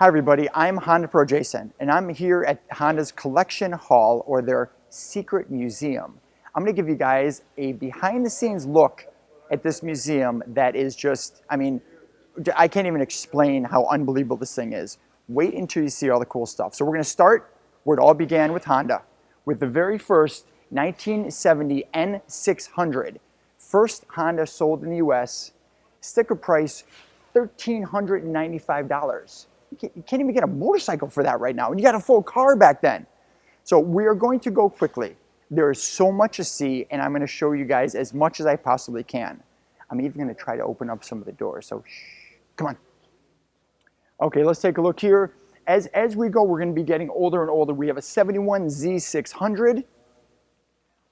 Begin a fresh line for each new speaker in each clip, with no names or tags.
Hi everybody, I'm HondaPro Jason, and I'm here at Honda's Collection Hall, or their secret museum. I'm going to give you guys a behind-the-scenes look at this museum that is just, I can't even explain how unbelievable this thing is. Wait until you see all the cool stuff. So we're going to start where it all began with Honda, with the very first 1970 N600. First Honda sold in the US, sticker price $1,395. You can't even get a motorcycle for that right now, and you got a full car back then. So we are going to go quickly. There is so much to see, and I'm going to show you guys as much as I possibly can. I'm even going to try to open up some of the doors, so shh, come on. Okay, let's take a look here. As we go, we're going to be getting older and older. We have a 71 Z600.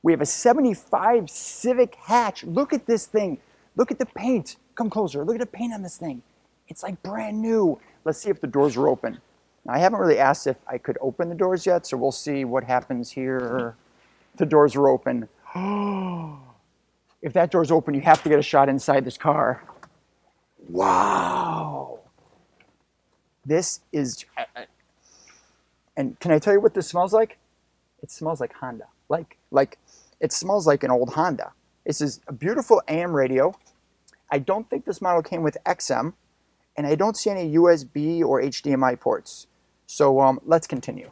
We have a 75 Civic Hatch. Look at this thing. Look at the paint. Come closer. Look at the paint on this thing. It's like brand new. Let's see if the doors are open. Now, I haven't really asked if I could open the doors yet, so we'll see what happens here. The doors are open. If that door's open, you have to get a shot inside this car. Wow. This is, and can I tell you what this smells like? It smells like Honda. Like it smells like an old Honda. This is a beautiful AM radio. I don't think this model came with XM, and I don't see any USB or HDMI ports. So let's continue.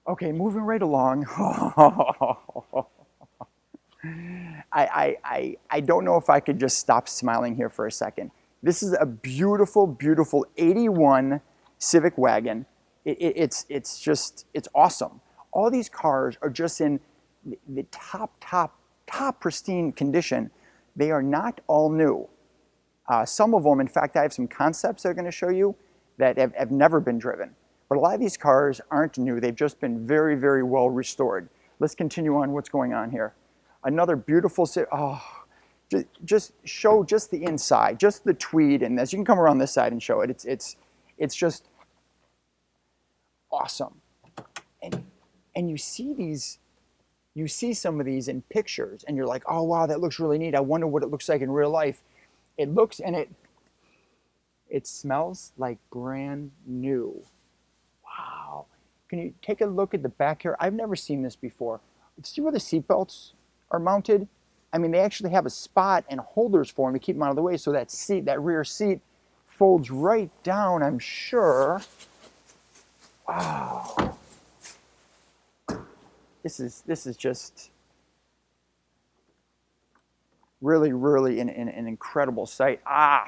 Okay, moving right along. I don't know if I could just stop smiling here for a second. This is a beautiful, beautiful 81 Civic Wagon. It's awesome. All these cars are just in the top pristine condition. They are not all new. Some of them, in fact, I have some concepts I'm going to show you that have never been driven. But a lot of these cars aren't new. They've just been very, very well restored. Let's continue on what's going on here. Another beautiful, just show just the inside, just the tweed in this. You can come around this side and show it. It's just awesome. And you see these, you see some of these in pictures, and you're like, oh wow, that looks really neat. I wonder what it looks like in real life. It looks, and it smells like brand new. Wow. Can you take a look at the back here? I've never seen this before. See where the seat belts are mounted? I mean, they actually have a spot and holders for them to keep them out of the way, so that seat, that rear seat, folds right down, I'm sure. Wow. This is just really, really an incredible sight. I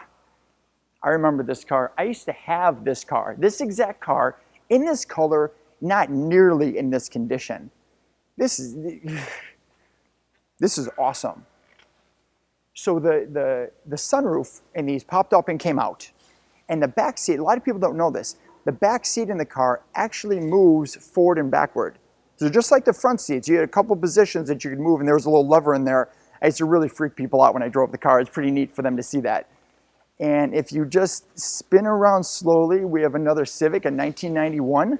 remember this car. I used to have this car, this exact car, in this color, not nearly in this condition. This is awesome. So the sunroof in these popped up and came out. And the back seat, a lot of people don't know this, the back seat in the car actually moves forward and backward. So just like the front seats, you had a couple positions that you could move, and there was a little lever in there. I used to really freak people out when I drove the car. It's pretty neat for them to see that. And if you just spin around slowly, we have another Civic, a 1991.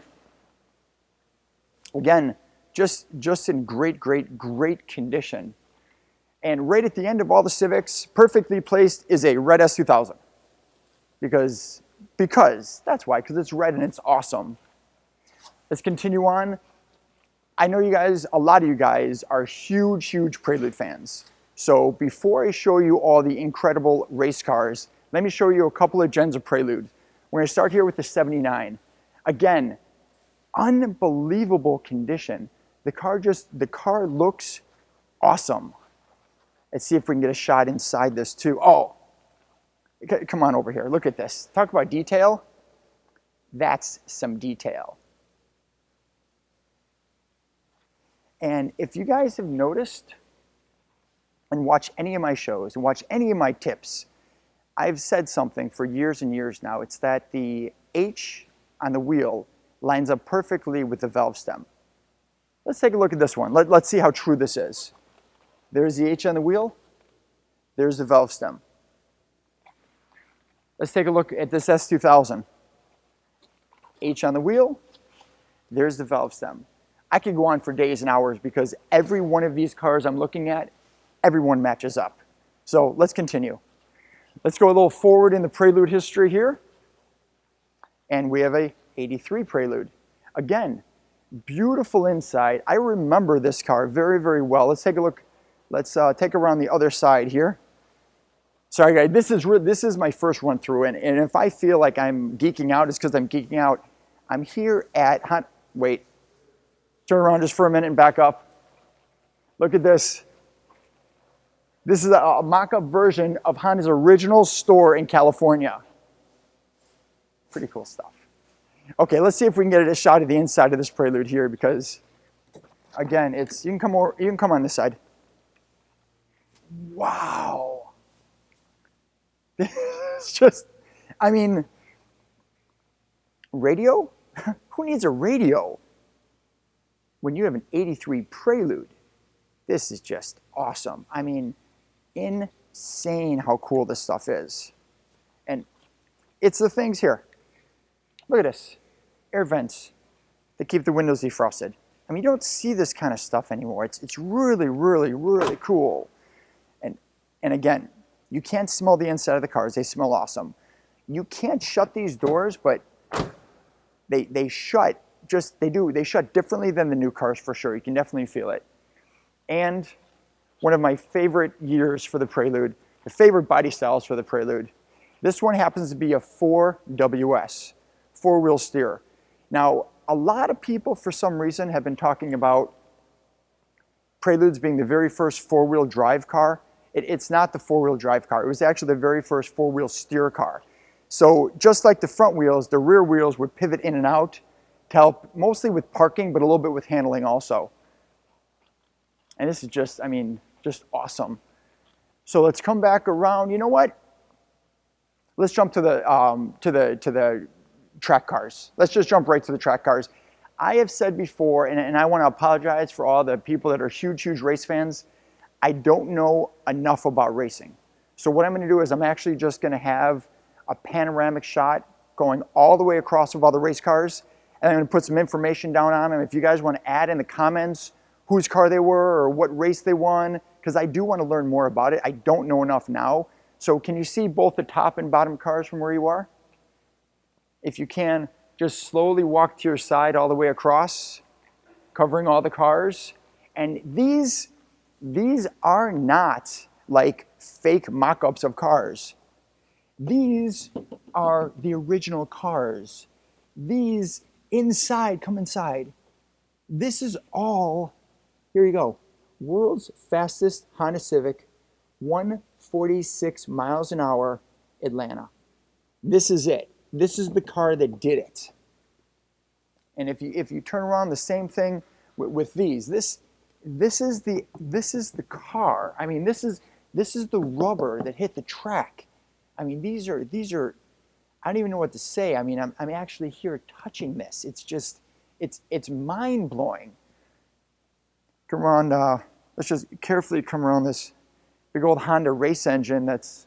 Again, just in great condition. And right at the end of all the Civics, perfectly placed, is a red S2000. Because that's why, because it's red and it's awesome. Let's continue on. I know you guys, a lot of you guys are huge Prelude fans. So before I show you all the incredible race cars, let me show you a couple of gens of Prelude. We're going to start here with the 79. Again, unbelievable condition. The car looks awesome. Let's see if we can get a shot inside this too. Oh, come on over here. Look at this. Talk about detail. That's some detail. And if you guys have noticed and watch any of my shows and watch any of my tips, I've said something for years and years now. It's that the H on the wheel lines up perfectly with the valve stem. Let's take a look at this one. Let's see how true this is. There's the H on the wheel. There's the valve stem. Let's take a look at this S2000. H on the wheel. There's the valve stem. I could go on for days and hours because every one of these cars I'm looking at, everyone matches up. So let's continue. Let's go a little forward in the Prelude history here. And we have a 83 Prelude. Again, beautiful inside. I remember this car very, very well. Let's take a look. Let's take around the other side here. Sorry guys, this is my first run through, and if I feel like I'm geeking out, it's because I'm geeking out. I'm here at wait, turn around just for a minute and back up. Look at this. This is a mock-up version of Honda's original store in California. Pretty cool stuff. Okay, let's see if we can get a shot of the inside of this Prelude here, because again, you can come on this side. Wow. It's just, I mean, radio? Who needs a radio when you have an 83 Prelude? This is just awesome. I mean, insane how cool this stuff is. And it's the things here. Look at this. Air vents that keep the windows defrosted. I mean, you don't see this kind of stuff anymore. It's really, really, really cool. And again, you can't smell the inside of the cars. They smell awesome. You can't shut these doors, but they shut they shut differently than the new cars for sure. You can definitely feel it. And one of my favorite years for the Prelude, the favorite body styles for the Prelude, this one happens to be a 4WS, four-wheel steer. Now, a lot of people for some reason have been talking about Preludes being the very first four-wheel drive car. It's not the four-wheel drive car. It was actually the very first four-wheel steer car. So just like the front wheels, the rear wheels would pivot in and out to help mostly with parking, but a little bit with handling also. And this is just, I mean, just awesome. So let's come back around. You know what? Let's jump to the track cars. Let's just jump right to the track cars. I have said before, and I want to apologize for all the people that are huge race fans. I don't know enough about racing. So what I'm going to do is I'm actually just going to have a panoramic shot going all the way across of all the race cars, and I'm going to put some information down on them. If you guys want to add in the comments whose car they were or what race they won, because I do want to learn more about it. I don't know enough now. So can you see both the top and bottom cars from where you are? If you can, just slowly walk to your side all the way across, covering all the cars. And these are not like fake mock-ups of cars. These are the original cars. These inside, come inside. This is all, here you go, world's fastest Honda Civic, 146 miles an hour, Atlanta. This is it. This is the car that did it. And if you turn around, the same thing with these. This is the car. I mean, this is the rubber that hit the track. I mean, these are I don't even know what to say. I mean, I'm actually here touching this. It's just it's mind blowing. Come around. Let's just carefully come around this big old Honda race engine that's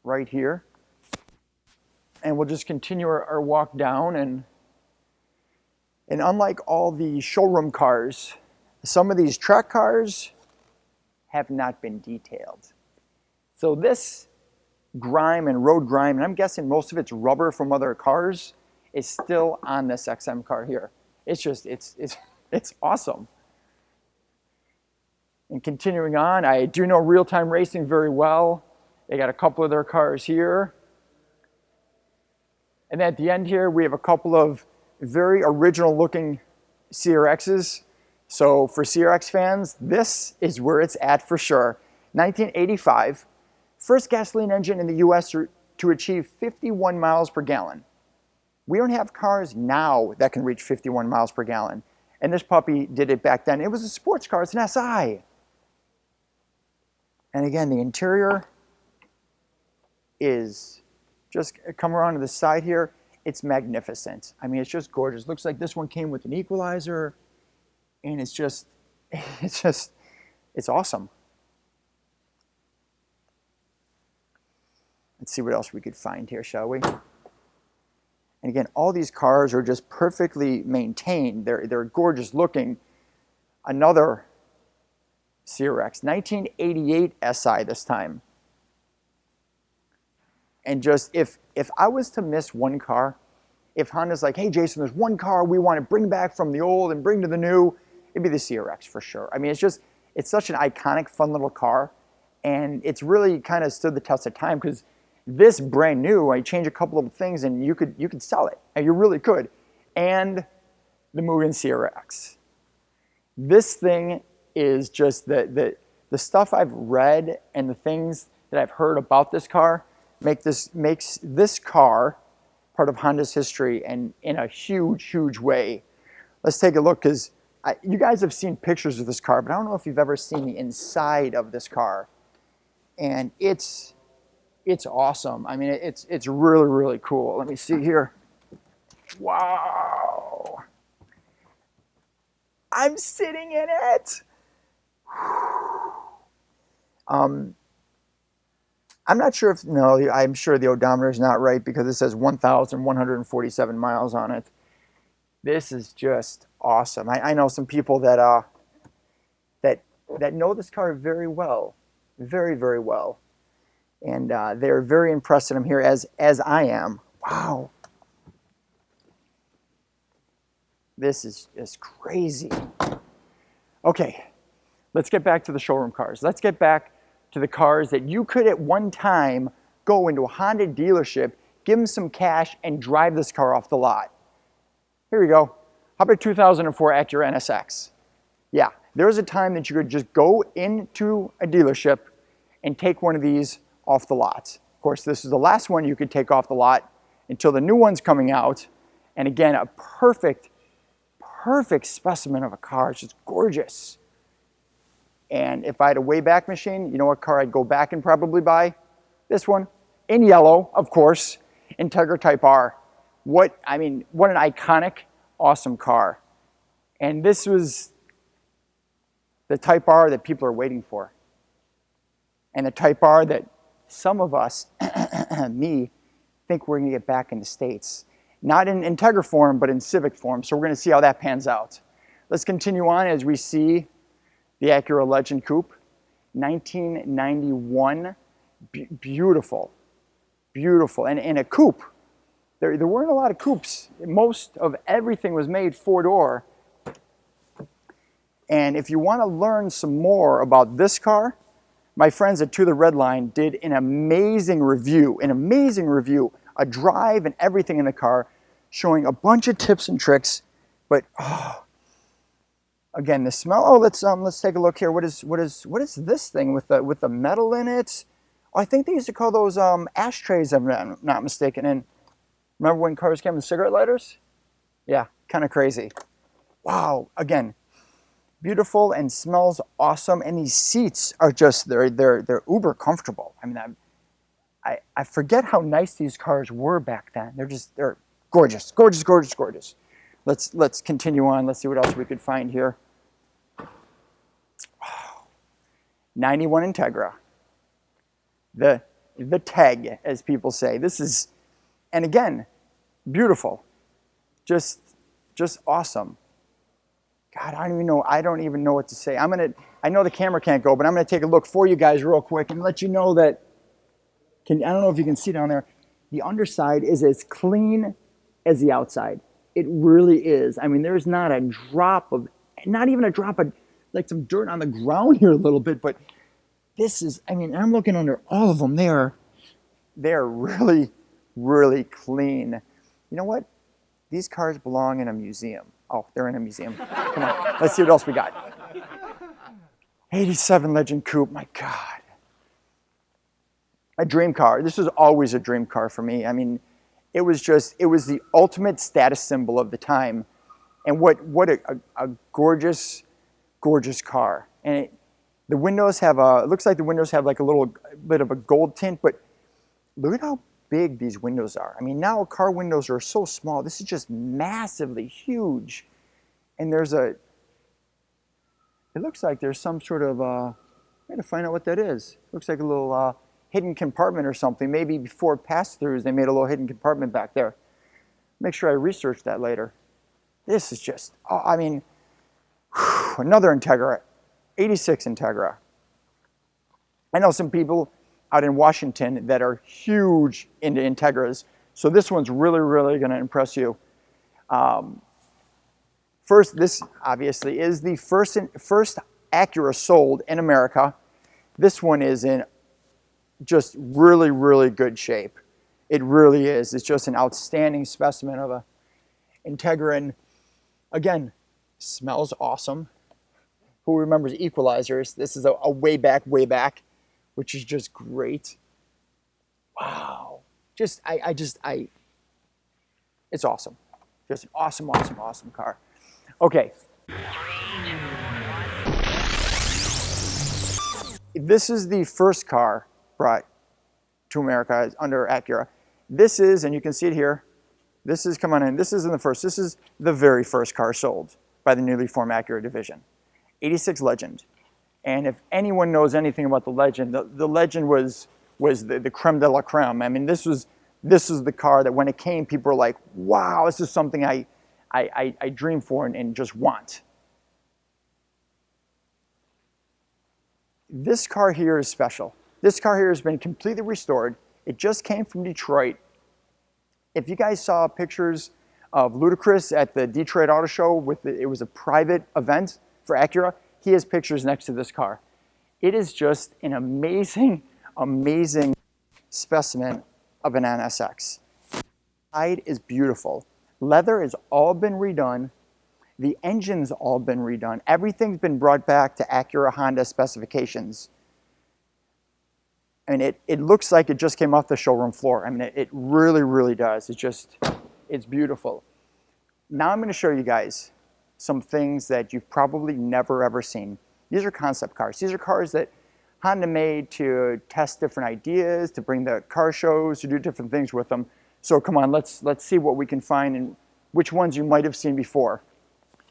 right here, and we'll just continue our walk down. And unlike all the showroom cars, some of these track cars have not been detailed. So this grime and road grime, and I'm guessing most of it's rubber from other cars, is still on this XM car here. It's just, it's awesome. And continuing on, I do know real-time racing very well. They got a couple of their cars here. And at the end here, we have a couple of very original looking CRXs. So for CRX fans, this is where it's at for sure. 1985, first gasoline engine in the US to achieve 51 miles per gallon. We don't have cars now that can reach 51 miles per gallon. And this puppy did it back then. It was a sports car, it's an SI. And again, the interior is just, come around to the side here, it's magnificent. I mean, it's just gorgeous. Looks like this one came with an equalizer, and it's awesome. Let's see what else we could find here, shall we? And again, all these cars are just perfectly maintained. They're gorgeous looking. Another CRX, 1988 SI this time. And just, if I was to miss one car, if Honda's like, hey Jason, there's one car we want to bring back from the old and bring to the new, it'd be the CRX for sure. I mean, it's such an iconic, fun little car. And it's really kind of stood the test of time because this brand new, I changed a couple of things and you could sell it, and you really could. And the Mugen CRX. This thing is just the stuff I've read and the things that I've heard about this car makes this car part of Honda's history, and in a huge, huge way. Let's take a look, because you guys have seen pictures of this car, but I don't know if you've ever seen the inside of this car. And it's awesome. I mean, it's really, really cool. Let me see here. Wow. I'm sitting in it. I'm not sure if, no, I'm sure the odometer is not right because it says 1,147 miles on it. This is just awesome. I know some people that know this car very well, very, very well. And they're very impressed that I'm here, as I am. Wow. This is just crazy. Okay, let's get back to the showroom cars. Let's get back to the cars that you could at one time go into a Honda dealership, give them some cash, and drive this car off the lot. Here we go. How about 2004 Acura NSX? Yeah, there was a time that you could just go into a dealership and take one of these off the lot. Of course, this is the last one you could take off the lot until the new one's coming out. And again, a perfect specimen of a car. It's just gorgeous. And if I had a Wayback Machine, you know what car I'd go back and probably buy? This one, in yellow, of course, Integra Type R. What an iconic, awesome car. And this was the Type R that people are waiting for. And the Type R that some of us, me, think we're gonna get back in the States. Not in Integra form, but in Civic form. So we're gonna see how that pans out. Let's continue on as we see the Acura Legend Coupe, 1991, beautiful, beautiful. And in a coupe, there weren't a lot of coupes. Most of everything was made four-door. And if you want to learn some more about this car, my friends at To The Red Line did an amazing review, a drive and everything in the car, showing a bunch of tips and tricks. But again, the smell. Oh, let's take a look here. What is this thing with the metal in it? Oh, I think they used to call those ashtrays, if I'm not mistaken. And remember when cars came with cigarette lighters? Yeah, kind of crazy. Wow. Again, beautiful and smells awesome. And these seats are just they're uber comfortable. I mean, I forget how nice these cars were back then. They're gorgeous, gorgeous, gorgeous, gorgeous. Let's continue on. Let's see what else we could find here. 91 Integra. The TEG, as people say. This is, and again, beautiful. Just awesome. God, I don't even know what to say. I know the camera can't go, but I'm gonna take a look for you guys real quick and let you know that, I don't know if you can see down there, the underside is as clean as the outside. It really is. I mean, there's not a drop of, not even a drop of, like some dirt on the ground here a little bit, but this is, I mean, I'm looking under all of them. They're really, really clean. You know what? These cars belong in a museum. Oh, they're in a museum. Come on, let's see what else we got. 87 Legend Coupe, my God. A dream car. This was always a dream car for me. I mean, it was the ultimate status symbol of the time. And what a gorgeous, gorgeous car. And the windows have it looks like the windows have like a little bit of a gold tint, but look at how big these windows are. I mean, now car windows are so small. This is just massively huge. And it looks like there's some sort of, I got to find out what that is. Looks like a little hidden compartment or something. Maybe before pass-throughs, they made a little hidden compartment back there. Make sure I research that later. This is just, I mean, another Integra. 86 Integra. I know some people out in Washington that are huge into Integras, so this one's really, really going to impress you. First, this obviously is the first Acura sold in America. This one is in just really, really good shape. It really is. It's just an outstanding specimen of a Integra, and again, smells awesome. Who remembers equalizers? This is a way back, which is just great. Wow. It's awesome. Just an awesome, awesome, awesome car. Okay. This is the first car brought to America under Acura. This is, and you can see it here, this is, come on in, this isn't the first, this is the very first car sold by the newly formed Acura division. 86 Legend. And if anyone knows anything about the Legend, the Legend was the creme de la creme. I mean, this was the car that when it came, people were like, wow, this is something I dream for and just want. This car here is special. This car here has been completely restored. It just came from Detroit. If you guys saw pictures of Ludacris at the Detroit Auto Show, it was a private event for Acura, he has pictures next to this car. It is just an amazing, amazing specimen of an NSX. The side is beautiful. Leather has all been redone. The engine's all been redone. Everything's been brought back to Acura Honda specifications. I mean, it looks like it just came off the showroom floor. I mean, it really, really does. It's beautiful. Now I'm going to show you guys some things that you've probably never, ever seen. These are concept cars. These are cars that Honda made to test different ideas, to bring the car shows, to do different things with them. So come on, let's see what we can find and which ones you might have seen before.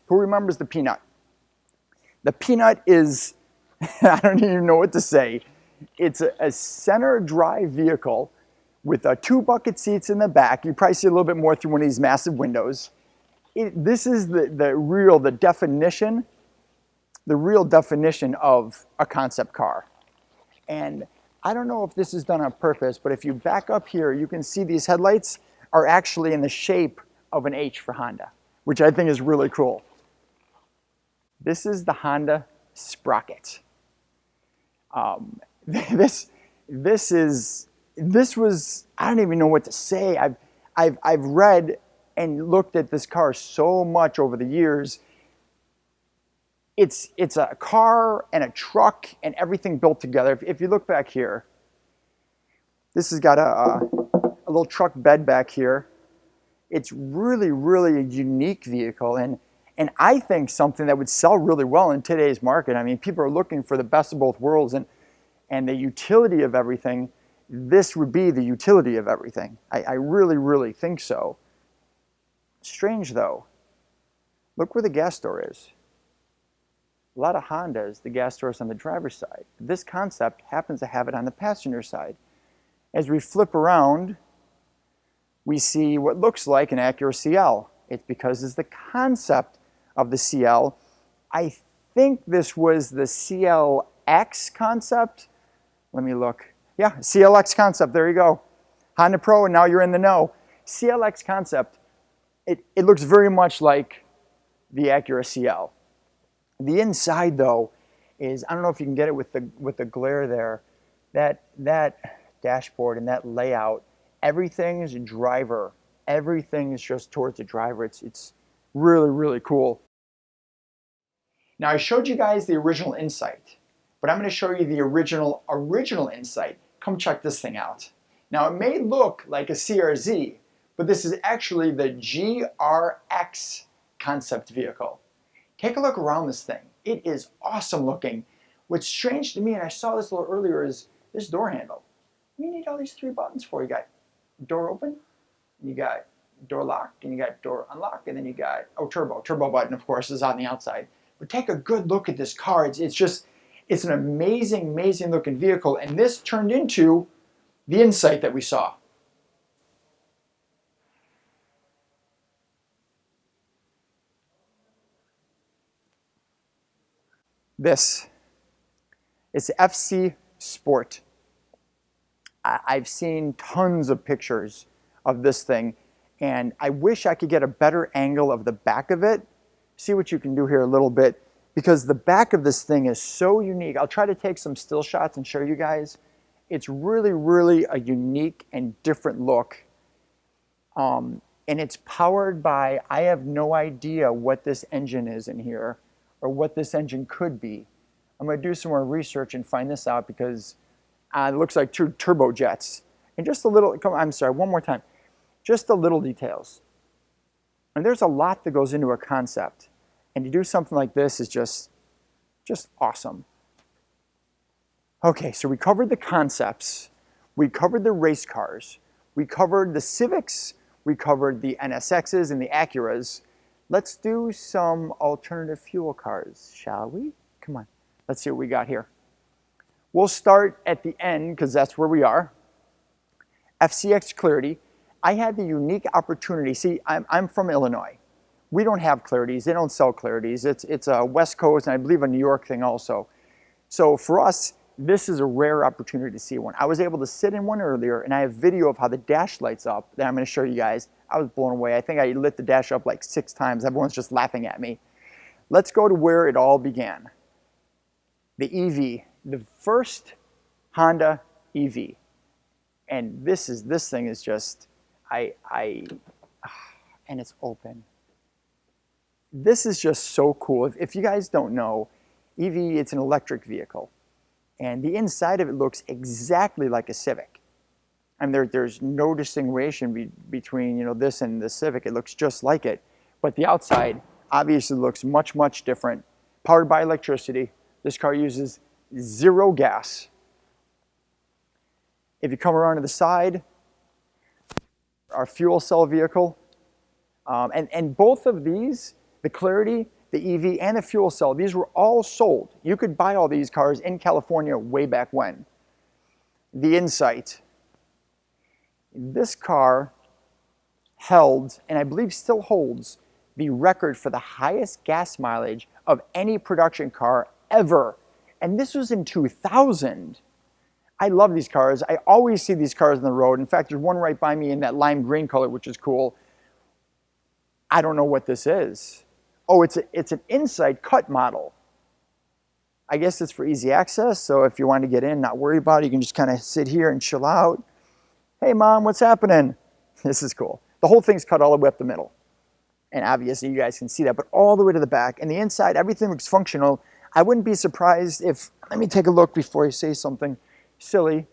Who remembers the Peanut? The Peanut is, I don't even know what to say. It's a center drive vehicle with 2 bucket seats in the back. You probably see a little bit more through one of these massive windows. This is the real definition of a concept car. And I don't know if this is done on purpose, but if you back up here, you can see these headlights are actually in the shape of an H for Honda, which I think is really cool. This is the Honda Sprocket. This was, I don't even know what to say. I've read and looked at this car so much over the years. It's a car and a truck and everything built together. If you look back here, this has got a little truck bed back here. It's really, really a unique vehicle, and I think something that would sell really well in today's market. I mean, people are looking for the best of both worlds, and the utility of everything. This would be the utility of everything. I really, really think so. Strange though, look where the gas door is. A lot of Hondas, the gas door is on the driver's side. This concept happens to have it on the passenger side. As we flip around, we see what looks like an Acura CL. It's because it's the concept of the CL. I think this was the CLX concept. Let me look. Yeah, CLX concept, there you go. HondaPro, and now you're in the know. CLX concept, it looks very much like the Acura CL. The inside though is, I don't know if you can get it with the glare there, that dashboard and that layout, everything is driver. Everything is just towards the driver. It's really, really cool. Now I showed you guys the original Insight, but I'm going to show you the original Insight. Come check this thing out. Now it may look like a CRZ, but this is actually the GRX concept vehicle. Take a look around this thing. It is awesome looking. What's strange to me, and I saw this a little earlier, is this door handle. You need all these 3 buttons for. You got door open, and you got door lock, and you got door unlock, and then you got, turbo button, of course, is on the outside. But take a good look at this car. It's an amazing, amazing looking vehicle, and this turned into the Insight that we saw. This It's the FC Sport. I've seen tons of pictures of this thing, and I wish I could get a better angle of the back of it. See what you can do here a little bit, because the back of this thing is so unique. I'll try to take some still shots and show you guys. It's really, really a unique and different look. And it's powered by, I have no idea what this engine is in here or what this engine could be. I'm going to do some more research and find this out, because it looks like two turbojets. And just a little, I'm sorry, one more time. Just the little details. And there's a lot that goes into a concept. And to do something like this is just awesome. Okay, so we covered the concepts. We covered the race cars. We covered the Civics. We covered the NSXs and the Acuras. Let's do some alternative fuel cars, shall we? Come on, let's see what we got here. We'll start at the end, because that's where we are. FCX Clarity. I had the unique opportunity. See, I'm from Illinois. We don't have Clarities. They don't sell Clarities. It's a West Coast and I believe a New York thing also. So for us, this is a rare opportunity to see one. I was able to sit in one earlier, and I have video of how the dash lights up that I'm going to show you guys. I was blown away. I think I lit the dash up like 6 times. Everyone's just laughing at me. Let's go to where it all began. The EV, the first Honda EV. And this thing is just, and it's open. This is just so cool. If you guys don't know, EV, it's an electric vehicle. And the inside of it looks exactly like a Civic. And there's no distinguishing between this and the Civic. It looks just like it. But the outside obviously looks much, much different. Powered by electricity. This car uses 0 gas. If you come around to the side, our fuel cell vehicle. And both of these, the Clarity, the EV, and the fuel cell, these were all sold. You could buy all these cars in California way back when. The Insight. This car held, and I believe still holds, the record for the highest gas mileage of any production car ever. And this was in 2000. I love these cars. I always see these cars on the road. In fact, there's one right by me in that lime green color, which is cool. I don't know what this is. Oh, it's an Insight cut model. I guess it's for easy access, so if you want to get in, not worry about it, you can just kind of sit here and chill out. Hey, Mom, what's happening? This is cool. The whole thing's cut all the way up the middle. And obviously, you guys can see that, but all the way to the back. And the inside, everything looks functional. I wouldn't be surprised if, let me take a look before I say something silly.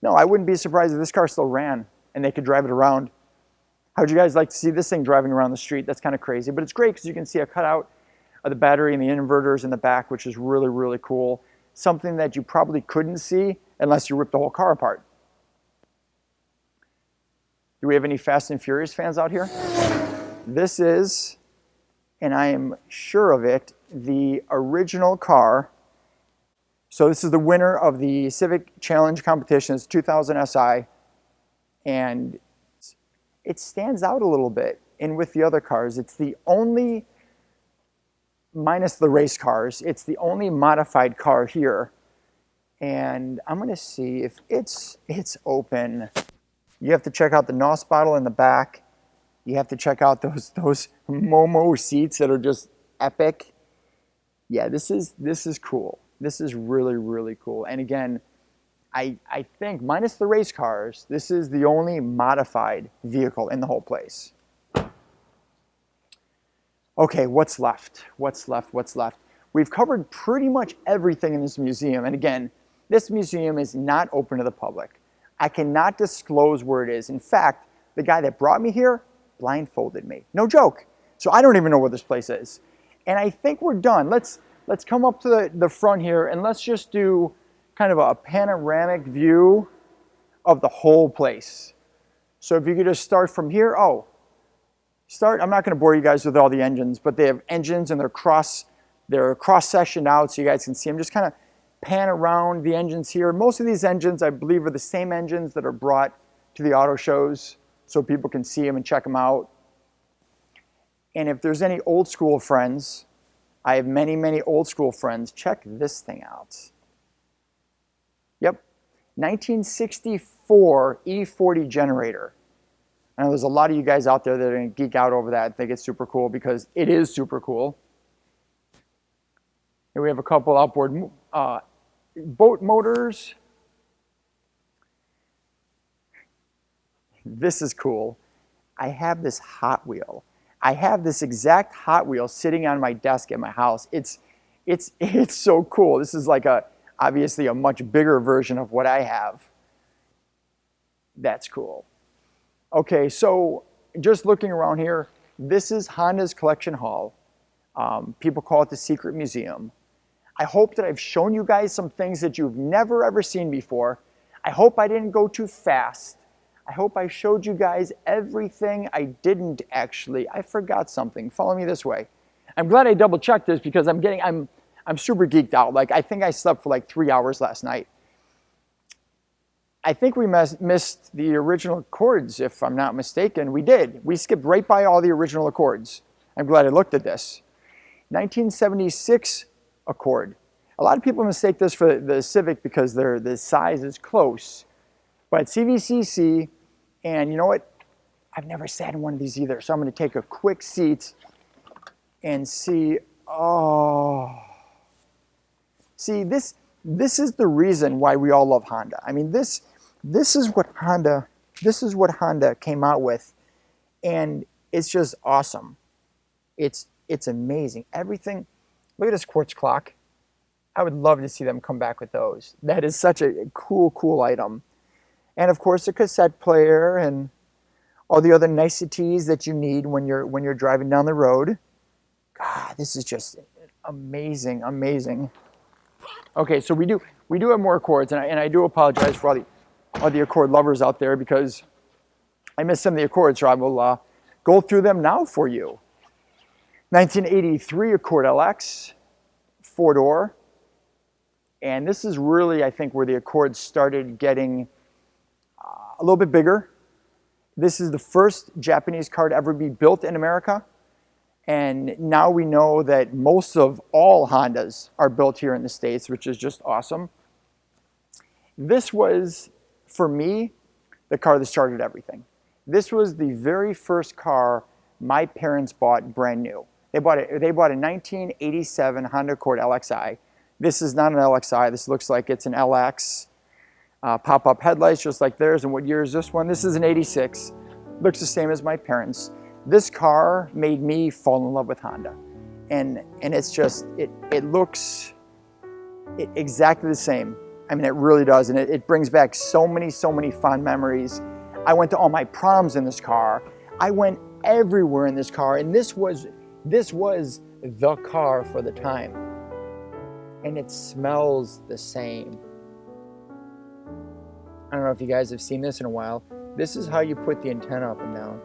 No, I wouldn't be surprised if this car still ran and they could drive it around. How would you guys like to see this thing driving around the street? That's kind of crazy, but it's great because you can see a cutout of the battery and the inverters in the back, which is really, really cool. Something that you probably couldn't see unless you ripped the whole car apart. Do we have any Fast and Furious fans out here? This is, and I am sure of it, the original car. So this is the winner of the Civic Challenge competition. It's 2000 SI, and it stands out a little bit in with the other cars. It's the only, minus the race cars, it's the only modified car here. And I'm going to see if it's open. You have to check out the NOS bottle in the back. You have to check out those Momo seats that are just epic. Yeah, this is cool. This is really, really cool. And again, I think, minus the race cars, this is the only modified vehicle in the whole place. Okay, what's left? What's left? What's left? We've covered pretty much everything in this museum. And again, this museum is not open to the public. I cannot disclose where it is. In fact, the guy that brought me here blindfolded me. No joke. So I don't even know where this place is. And I think we're done. Let's come up to the front here and let's just do kind of a panoramic view of the whole place. So if you could just start from here. I'm not going to bore you guys with all the engines, but they have engines and they're cross-sectioned out so you guys can see them. Just kind of pan around the engines here. Most of these engines, I believe, are the same engines that are brought to the auto shows so people can see them and check them out. And if there's any old school friends, I have many, many old school friends, check this thing out. 1964 E40 Generator. I know there's a lot of you guys out there that are going to geek out over that and think it's super cool because it is super cool. Here we have a couple outboard boat motors. This is cool. I have this Hot Wheel. I have this exact Hot Wheel sitting on my desk at my house. It's so cool. This is like obviously a much bigger version of what I have. That's cool. Okay, so just looking around here, this is Honda's collection hall. People call it the secret museum. I hope that I've shown you guys some things that you've never ever seen before. I hope I didn't go too fast. I hope I showed you guys everything I didn't actually. I forgot something. Follow me this way. I'm glad I double checked this because I'm super geeked out. Like I think I slept for like 3 hours last night. I think we missed the original Accords, if I'm not mistaken. We did. We skipped right by all the original Accords. I'm glad I looked at this. 1976 Accord. A lot of people mistake this for the Civic because the size is close. But CVCC, and you know what? I've never sat in one of these either, so I'm going to take a quick seat and see. Oh. See, this is the reason why we all love Honda. I mean, this is what Honda came out with, and it's just awesome. It's amazing. Everything. Look at this quartz clock. I would love to see them come back with those. That is such a cool item. And of course, a cassette player and all the other niceties that you need when you're driving down the road. God, this is just amazing. Okay, so we do have more Accords, and I do apologize for all the Accord lovers out there because I missed some of the Accords, so I will go through them now for you. 1983 Accord LX, 4-door, and this is really, I think, where the Accords started getting a little bit bigger. This is the first Japanese car to ever be built in America. And now we know that most of all Hondas are built here in the States, which is just awesome. This was, for me, the car that started everything. This was the very first car my parents bought brand new. They bought a 1987 Honda Accord Lxi. This is not an Lxi. This looks like it's an LX. Pop-up headlights just like theirs. And what year is this one? This is an 86. Looks the same as my parents. This car made me fall in love with Honda. And it's just, it looks exactly the same. I mean, it really does. And it brings back so many fond memories. I went to all my proms in this car. I went everywhere in this car. And this was the car for the time. And it smells the same. I don't know if you guys have seen this in a while. This is how you put the antenna up and down.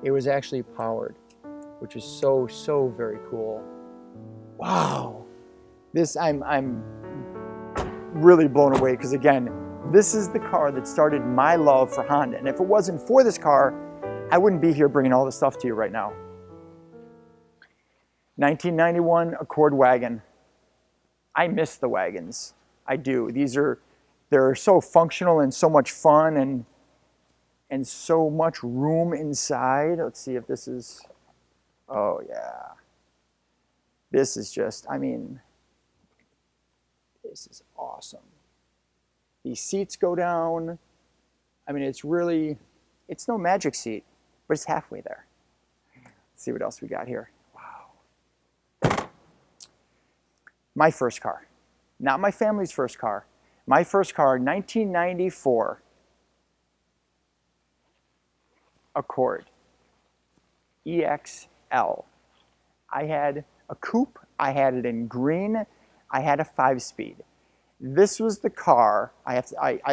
It was actually powered, which is so very cool. Wow. This, I'm really blown away because again, this is the car that started my love for Honda. And if it wasn't for this car, I wouldn't be here bringing all this stuff to you right now. 1991 Accord Wagon. I miss the wagons. I do. They're so functional and so much fun and so much room inside. Let's see if this is, oh yeah. This is just, I mean, this is awesome. These seats go down. I mean, it's no magic seat, but it's halfway there. Let's see what else we got here. Wow. My first car, not my family's first car. My first car, 1994 Accord EXL. I had a coupe. I had it in green. I had a 5-speed. This was the car. I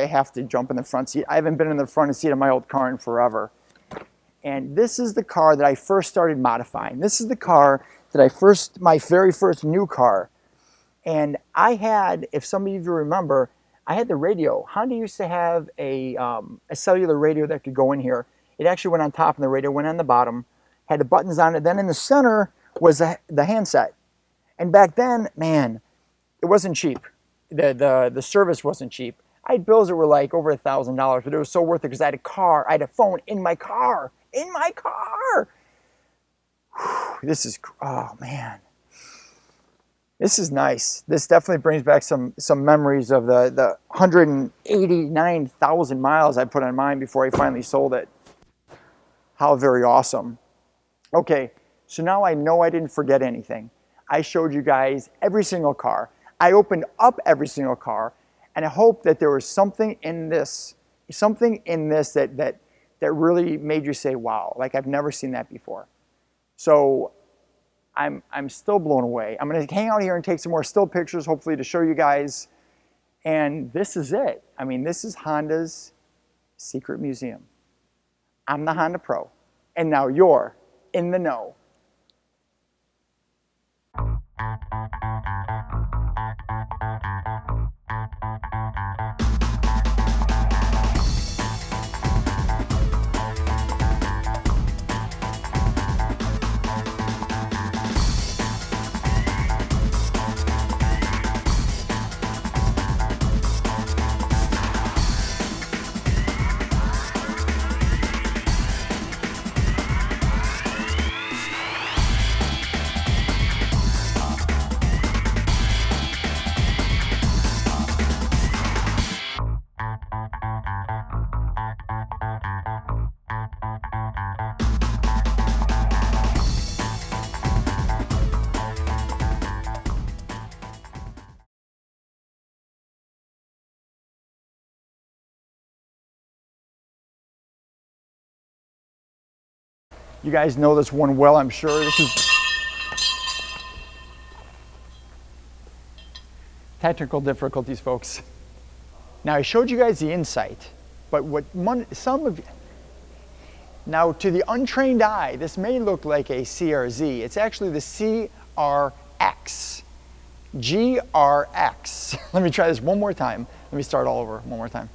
have to jump in the front seat. I haven't been in the front seat of my old car in forever. And this is the car that I first started modifying. This is the car that my very first new car. And I had, if some of you remember, I had the radio. Honda used to have a cellular radio that could go in here. It actually went on top and the radio went on the bottom. Had the buttons on it. Then in the center was the handset. And back then, man, it wasn't cheap. The service wasn't cheap. I had bills that were like over $1,000, but it was so worth it because I had a car. I had a phone in my car. In my car. Whew, this is, oh man. This is nice. This definitely brings back some memories of the 189,000 miles I put on mine before I finally sold it. How very awesome. Okay, so now I know I didn't forget anything. I showed you guys every single car. I opened up every single car, and I hope that there was something in this that really made you say, wow, like I've never seen that before. So I'm still blown away. I'm gonna hang out here and take some more still pictures, hopefully to show you guys. And this is it. I mean, this is Honda's secret museum. I'm the Honda Pro, and now you're in the know. You guys know this one well, I'm sure. This is technical difficulties, folks. Now, I showed you guys the Insight, but some of you, now to the untrained eye, this may look like a CRZ. It's actually the CRX. GRX. Let me try this one more time. Let me start all over one more time.